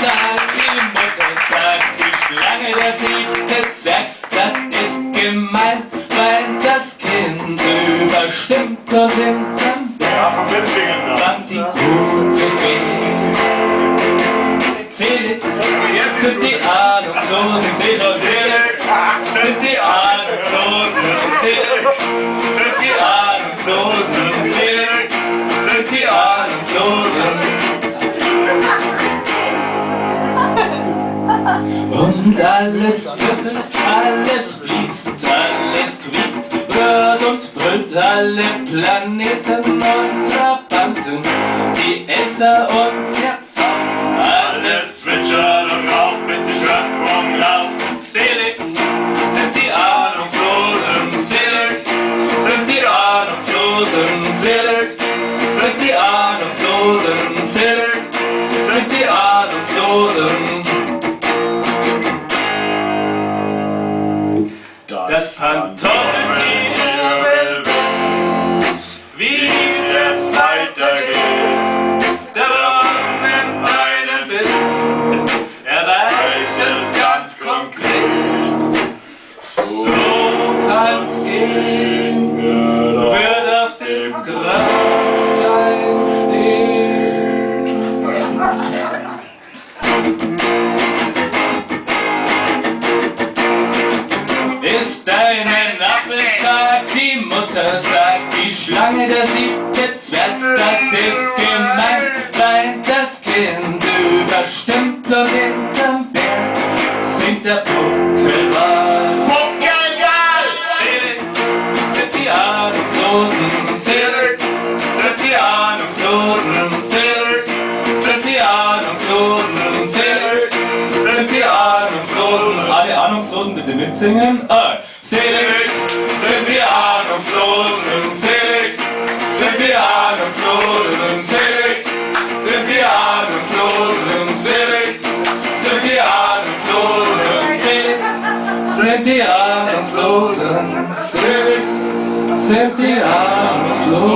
sagt die Mutter, sagt die Schlange, der 7. Zwerg, das ist gemein, weil das Kind überstimmt dort hinterm Berg, wann die gute Fee. Selig sind die Ahnungslosen, seh schon, selig sind die Ahnungslosen, selig sind die Ahnungslosen, selig sind die Ahnungslosen. Und alles zippelt, alles fließt, alles quiekt, hört und brüllt alle Planeten und Trabanten, die Elster und der Pfau. Alles zwitschert und raucht, bis die Schöpfung lacht. Selig sind die Ahnungslosen, selig sind die Ahnungslosen, selig sind die Ahnungslosen, selig sind die Ahnungslosen. Das Pantoffeltier will wissen, wie es jetzt weitergeht. Der Wurm nimmt einen Biss, er weiß es ganz konkret. So kann's gehen, wird auf dem Grabstein stehen. Ist ein Apfel, sagt die Mutter, sagt die Schlange, der 7. Zwerg, das ist gemein, weil das Kind überstimmt und hinterm Berg singt der Buckelwal. Buckelwal! Selig sind die Ahnungslosen, selig sind die Ahnungslosen, selig sind die Ahnungslosen, selig sind die Ahnungslosen. Alle Ahnungslosen bitte mitsingen. Selig sind die Ahnungslosen, selig sind die Ahnungslosen, selig sind die Ahnungslosen, selig sind die Ahnungslosen, selig sind die Ahnungslosen, selig sind die Ahnungslosen.